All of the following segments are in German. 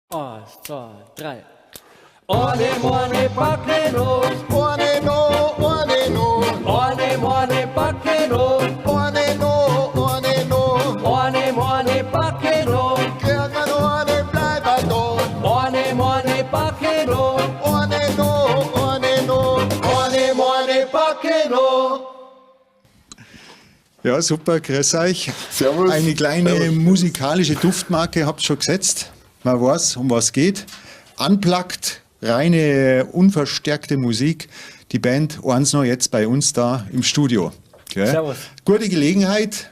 1, 2, 3. One, paqueno. One no, one no. One, paqueno. One no, one no. One, paqueno. Kerken one blijven door. One, paqueno. One no, one no. One, paqueno. Ja, super, grüß euch. Servus. Eine kleine Servus. musikalische Duftmarke habt ihr schon gesetzt. Man weiß, um was geht. Unplugged, reine, unverstärkte Musik. Die Band eins noch jetzt bei uns da im Studio. Gell? Servus. Gute Gelegenheit,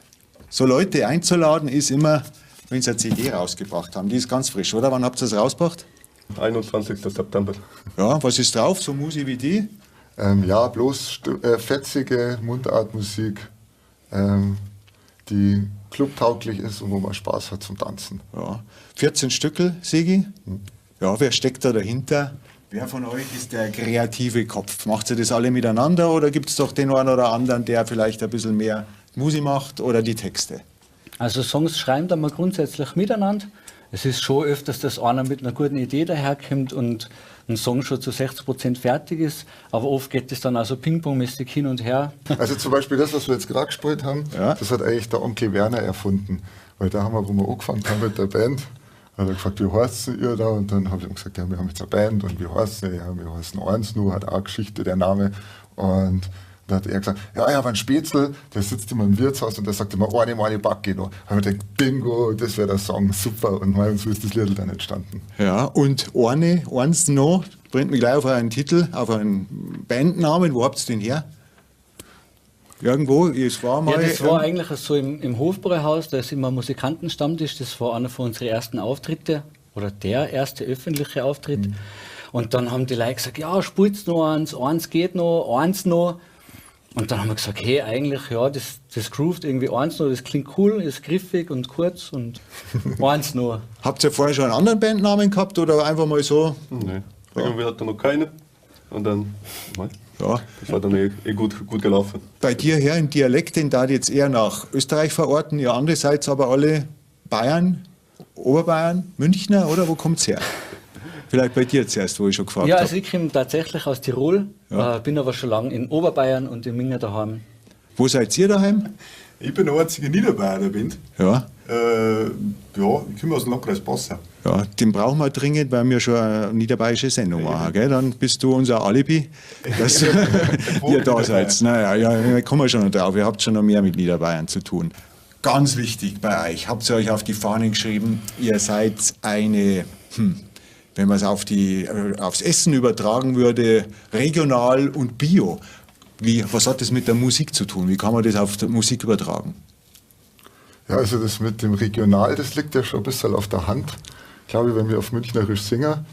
so Leute einzuladen, ist immer, wenn sie eine CD rausgebracht haben. Die ist ganz frisch, oder? Wann habt ihr das rausgebracht? 21. September. Ja, was ist drauf? So Musik wie die? Ja, bloß fetzige Mundartmusik, die clubtauglich ist und wo man Spaß hat zum Tanzen. Ja. 14 Stückel, Sigi. Ja, wer steckt da dahinter? Wer von euch ist der kreative Kopf? Macht ihr das alle miteinander oder gibt es doch den einen oder anderen, der vielleicht ein bisschen mehr Musik macht oder die Texte? Also Songs schreiben da mal grundsätzlich miteinander. Es ist schon öfters, dass einer mit einer guten Idee daherkommt und ein Song schon zu 60% fertig ist, aber oft geht es dann also pingpongmäßig hin und her. Also zum Beispiel das, was wir jetzt gerade gespielt haben, Ja. das hat eigentlich der Onkel Werner erfunden. Weil da haben wir, wo wir angefangen haben mit der Band, hat er gefragt, wie heißt ihr da? Und dann habe ich ihm gesagt, ja, wir haben jetzt eine Band und wie heißt ihr? Ja, wir heißen Eins nur, hat auch eine Geschichte, der Name. Und dann hat er gesagt, ja, ich habe einen Spätzl, der sitzt immer im Wirtshaus und der sagt immer, eine Backe noch. Da habe ich gedacht, bingo, das wäre der Song, super. Und so ist das Lied dann entstanden. Ja, und eins noch, bringt mich gleich auf einen Titel, auf einen Bandnamen. Wo habt ihr den her? Irgendwo, es war mal. Ja, das war eigentlich so im Hofbräuhaus, da ist immer ein Musikantenstammtisch, das war einer von unseren ersten Auftritte oder der erste öffentliche Auftritt. Und dann haben die Leute gesagt, ja, spielt's noch eins geht noch, eins noch. Und dann haben wir gesagt, hey, eigentlich, ja, das groovt irgendwie eins noch, das klingt cool, ist griffig und kurz und eins noch. Habt ihr vorher schon einen anderen Bandnamen gehabt oder einfach mal so? Nee, irgendwie hat er noch keine. Und dann, Ja. das war dann gut gelaufen. Bei dir her im Dialekt, den da jetzt eher nach Österreich verorten, ihr andere seid aber alle Bayern, Oberbayern, Münchner, oder wo kommt's her? Vielleicht bei dir zuerst, wo ich schon gefragt Ja, habe. also ich komme tatsächlich aus Tirol, bin aber schon lange in Oberbayern und in Minga daheim. Wo seid ihr daheim? Ich bin der einzige Niederbayer der Band. Ja. Ja, ich komme aus dem Landkreis Passau. Ja, den brauchen wir dringend, weil wir schon eine niederbayerische Sendung machen. Gell? Dann bist du unser Alibi, dass ihr da seid. Naja, ja, kommen wir schon noch drauf. Ihr habt schon noch mehr mit Niederbayern zu tun. Ganz wichtig bei euch, habt ihr euch auf die Fahnen geschrieben, ihr seid eine, wenn man es aufs Essen übertragen würde, regional und bio. Was hat das mit der Musik zu tun? Wie kann man das auf die Musik übertragen? Ja, also das mit dem Regional, das liegt ja schon ein bisschen auf der Hand. Glaube ich, wenn wir auf Münchnerisch singen.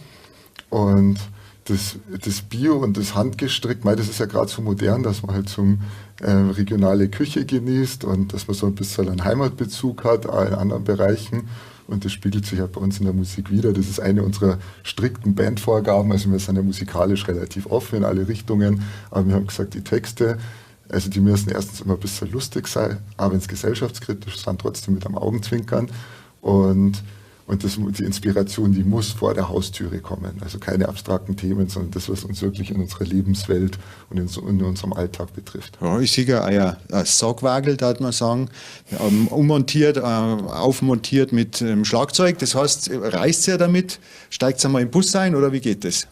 Und das Bio und das Handgestrickt, das ist ja gerade so modern, dass man halt so regionale Küche genießt und dass man so ein bisschen einen Heimatbezug hat, auch in anderen Bereichen. Und das spiegelt sich halt bei uns in der Musik wieder. Das ist eine unserer strikten Bandvorgaben. Also wir sind ja musikalisch relativ offen in alle Richtungen. Aber wir haben gesagt, die Texte, also die müssen erstens immer ein bisschen lustig sein, aber wenn es gesellschaftskritisch sind, trotzdem mit einem Augenzwinkern. Und die Inspiration, die muss vor der Haustüre kommen. Also keine abstrakten Themen, sondern das, was uns wirklich in unserer Lebenswelt und in unserem Alltag betrifft. Ja, ich sehe ja euer Sargwagel, darf man sagen, ummontiert, aufmontiert mit Schlagzeug. Das heißt, reist ihr damit? Steigt ihr mal im Bus ein oder wie geht das?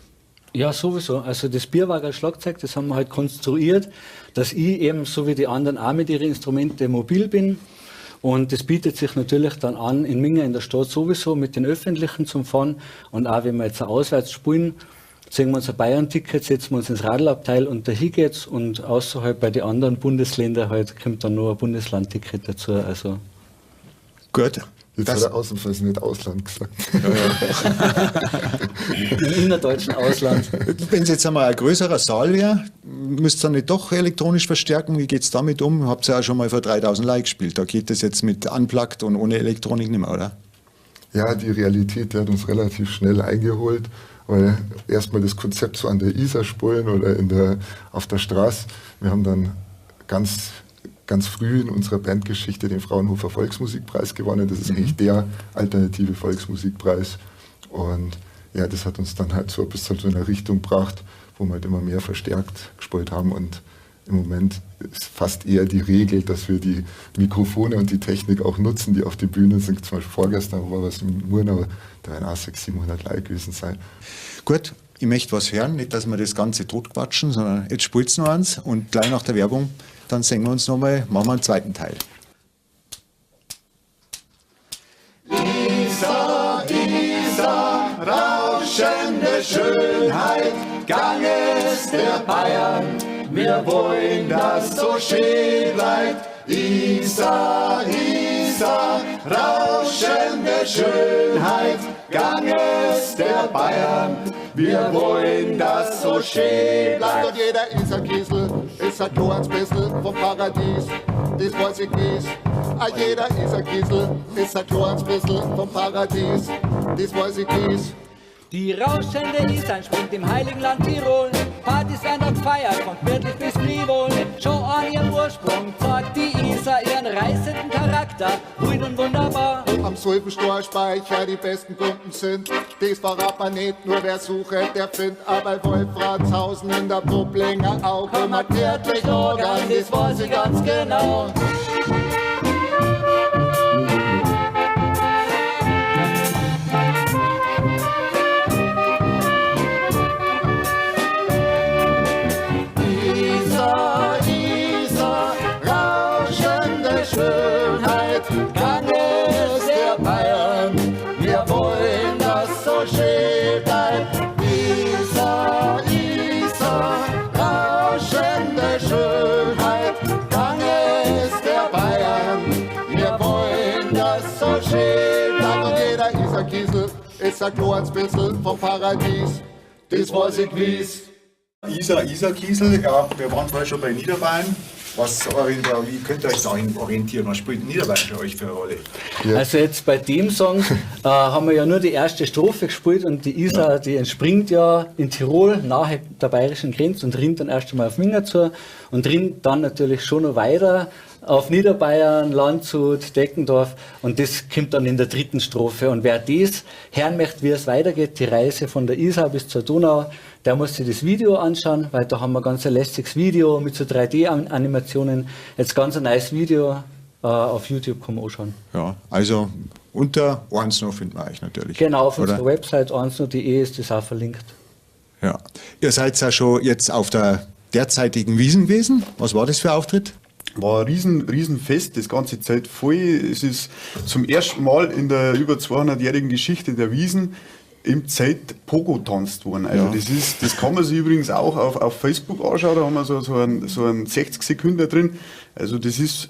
Ja, sowieso. Also das Bierwagen Schlagzeug, das haben wir halt konstruiert, dass ich eben so wie die anderen auch mit ihren Instrumenten mobil bin. Und das bietet sich natürlich dann an, in Minga in der Stadt sowieso mit den Öffentlichen zum Fahren. Und auch wenn wir jetzt auswärts spielen, ziehen wir uns ein Bayern-Ticket, setzen wir uns ins Radlabteil und dahin geht's. Und außerhalb bei den anderen Bundesländern halt kommt dann noch ein Bundeslandticket dazu. Also Gut. Jetzt hat er ausnahmsweise nicht Ausland gesagt. im innerdeutschen Ausland. Wenn es jetzt einmal ein größerer Saal wäre, müsst ihr nicht doch elektronisch verstärken? Wie geht es damit um? Habt ihr ja schon mal vor 3000 Leuten gespielt. Da geht das jetzt mit Unplugged und ohne Elektronik nicht mehr, oder? Ja, die Realität, die hat uns relativ schnell eingeholt, weil erstmal das Konzept so an der Isar spielen oder auf der Straße. Wir haben dann ganz früh in unserer Bandgeschichte den Fraunhofer Volksmusikpreis gewonnen. Das ist eigentlich der alternative Volksmusikpreis. Und ja, das hat uns dann halt so ein bisschen so in eine Richtung gebracht, wo wir halt immer mehr verstärkt gespielt haben. Und im Moment ist fast eher die Regel, dass wir die Mikrofone und die Technik auch nutzen, die auf die Bühne sind. Zum Beispiel vorgestern war was in Murnau, da werden auch 600, 700 Leute gewesen sein. Gut, ich möchte was hören, nicht, dass wir das Ganze totquatschen, sondern jetzt spielt's noch eins und gleich nach der Werbung, dann singen wir uns nochmal, machen wir einen zweiten Teil. Isar, Isar, rauschende Schönheit, Ganges der Bayern, wir wollen, dass so schön bleibt. Isar, Isar, rauschende Schönheit, Ganges der Bayern, wir wollen, dass so schön bleibt. Und jeder Isarkiesel ist ein kleines bisschen vom Paradies, das weiß ich gewiss. Jeder Isarkiesel ist ein kleines bisschen vom Paradies, das weiß ich gewiss. Die rauschende Isar springt im heiligen Land Tirol. Partys werden gefeiert, von Viertel bis Frivol. Schon an ihrem Ursprung zeigt die Isar ihren reißenden Charakter, ruhig und wunderbar. Am Sulfensteuerspeicher die besten Kunden sind, das verrat man nicht, nur wer sucht, der findet. Aber Wolfratshausen in der Publinger auch immer täglich Organ, das weiß ich ganz genau. Schönheit, Ganges der Bayern, wir wollen, dass so schön bleibt. Isar, Isar, rauschende Schönheit, Ganges der Bayern, wir wollen, dass so schön bleibt. Und jeder Isarkiesel ist ein kleines bisschen vom Paradies, das weiß ich gewiss. Isar-Kiesel, ja, wir waren vorher schon bei Niederbayern. Wie könnt ihr euch da orientieren? Was spielt Niederbayern für euch für eine Rolle? Ja. Also jetzt bei dem Song haben wir ja nur die erste Strophe gespielt und die Isar, die entspringt ja in Tirol nahe der bayerischen Grenze und rinnt dann erst einmal auf Minga zu und rinnt dann natürlich schon noch weiter auf Niederbayern, Landshut, Deckendorf und das kommt dann in der dritten Strophe. Und wer das hören möchte, wie es weitergeht, die Reise von der Isar bis zur Donau, der muss sich das Video anschauen, weil da haben wir ganz ein lästiges Video mit so 3D-Animationen. Jetzt ganz ein neues Video auf YouTube kann man anschauen. Ja, also unter Ornsno finden wir euch natürlich. Genau, auf oder? unserer Website ornsno.de ist das auch verlinkt. Ja. Ihr seid ja schon jetzt auf der derzeitigen Wiesn gewesen. Was war das für ein Auftritt? War ein Riesenfest, das ganze Zeit voll. Es ist zum ersten Mal in der über 200-jährigen Geschichte der Wiesn im Zelt Pogo tanzt worden. Also Ja. das kann man sich übrigens auch auf Facebook anschauen, da haben wir so einen 60 Sekunden drin. Also das ist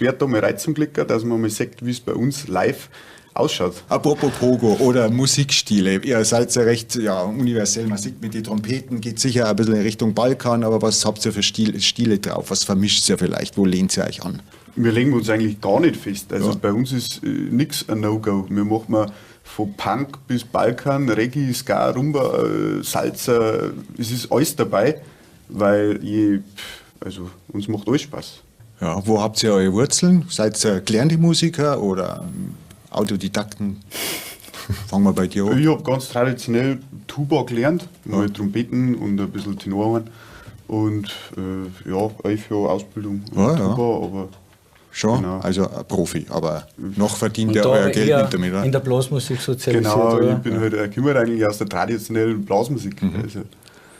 wert, da mal reinzuklicken, dass man mal sieht, wie es bei uns live ausschaut. Apropos Pogo oder Musikstile. Ihr seid ja recht universell. Man sieht mit den Trompeten, geht sicher ein bisschen in Richtung Balkan, aber was habt ihr für Stile drauf? Was vermischt ihr vielleicht? Wo lehnt ihr euch an? Wir legen uns eigentlich gar nicht fest. Also Ja. bei uns ist nichts ein No-Go. Wir machen von Punk bis Balkan, Reggae, Ska, Rumba, Salsa, es ist alles dabei, weil uns macht alles Spaß. Ja, wo habt ihr eure Wurzeln? Seid ihr gelernte Musiker oder Autodidakten? Fangen wir bei dir an. Ich habe ganz traditionell Tuba gelernt, mal Trompeten und ein bisschen Tenorhorn und 11 Jahre Ausbildung Ja, ja. Tuba, aber Schon, Genau. also ein Profi, aber noch verdient Und ihr da euer Geld eher nicht damit, oder? in der Blasmusik sozialisiert, genau, oder? ich bin halt kümmere eigentlich aus der traditionellen Blasmusik. Also,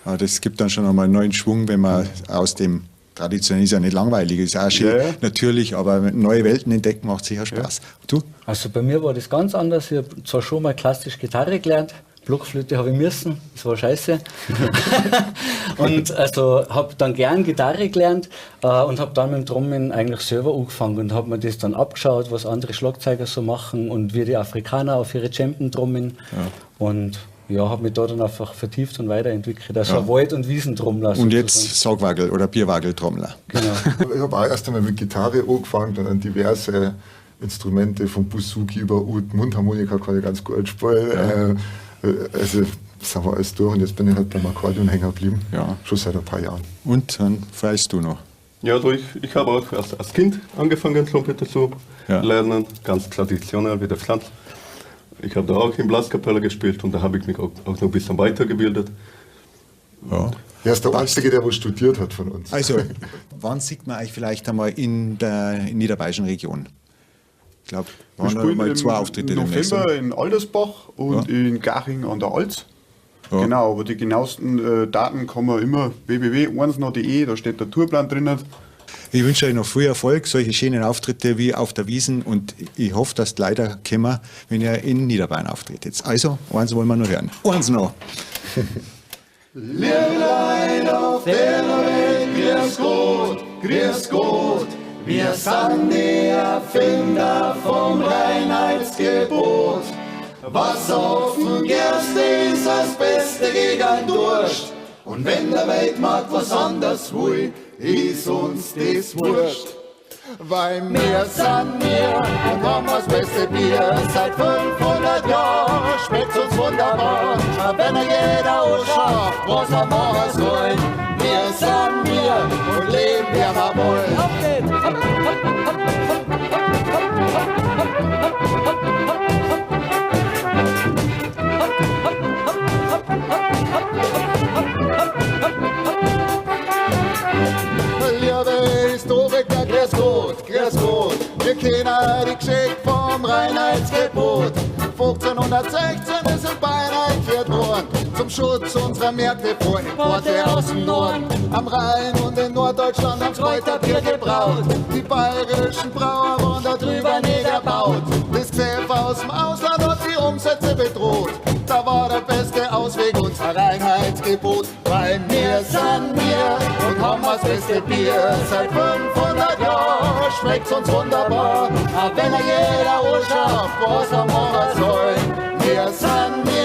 Ja, das gibt dann schon einmal einen neuen Schwung, wenn man aus dem Traditionell ist ja nicht langweilig, ist auch schön, Ja, ja. natürlich, aber neue Welten entdecken macht sicher Spaß. Du? Also bei mir war das ganz anders. Ich habe zwar schon mal klassisch Gitarre gelernt, Blockflöte habe ich müssen, das war scheiße. Und also habe dann gern Gitarre gelernt und habe dann mit dem Trommeln eigentlich selber angefangen und habe mir das dann abgeschaut, was andere Schlagzeuger so machen und wie die Afrikaner auf ihre Champen trommeln. Und ja, habe mich da dann einfach vertieft und weiterentwickelt. Also ein Wald- und Wiesentrommler. Und sozusagen. jetzt Saugwagel oder Bierwageltrommler. Genau. Ich habe auch erst einmal mit Gitarre angefangen, dann diverse Instrumente, von Buzuki über Ud, Mundharmonika kann ich ganz gut spielen. Also das haben wir alles durch und jetzt bin ich halt beim Akkordeon hängen geblieben. Ja. Schon seit ein paar Jahren. Und dann freust du noch. Ja, ich habe auch als Kind angefangen, Trompete zu Ja. lernen, ganz traditionell wie der Pflanz. Ich habe da auch in Blaskapelle gespielt und da habe ich mich auch noch ein bisschen weitergebildet. Ja. Er ist der Einzige, der was studiert hat von uns. Also, wann sieht man euch vielleicht einmal in der niederbayerischen Region? Ich glaube, Wir waren da spielen mal 2 im Auftritte demnächst. November in Aldersbach und Ja. in Garching an der Alz. Ja. Genau, aber die genauesten Daten kann man immer www.einsno.de, da steht der Tourplan drinnen. Ich wünsche euch noch viel Erfolg, solche schönen Auftritte wie auf der Wiesn und ich hoffe, dass die leider kommen, wenn ihr in Niederbayern auftretet. Also, eins wollen wir noch hören. Eins noch. Lieblein auf der Welt, grüß Gott, wir sind die Erfinder vom Reinheitsgebot. Was offen Gerste ist das Beste gegen Durst. Und wenn der Weltmarkt was anders will, ist uns das wurscht. Weil wir sind wir und haben das beste Bier. Seit 500 Jahren schmeckt's uns wunderbar. Aber wenn jeder anschaut, was wir machen sollen, wir sind wir und leben, wie wir wollen. Auf geht's! Liebe Historiker, grüß Gott, wir kennen die Geschichte vom Reinheitsgebot. 1516 ist in Bayern eingeführt worden, zum Schutz unserer Märkte vor Importe aus dem Norden. Am Rhein und in Norddeutschland haben Kräuterbier gebraut. Die bayerischen Brauer waren da drüber niederbaut. Das Gesell aus dem Ausland hat die Umsätze bedroht. Da war der beste Ausweg unser Reinheitsgebot. Weil wir sind wir und haben das beste Bier. Seit 500 Jahren schmeckt's uns wunderbar. Aber wenn jeder anschaut, was er machen soll, wir sind wir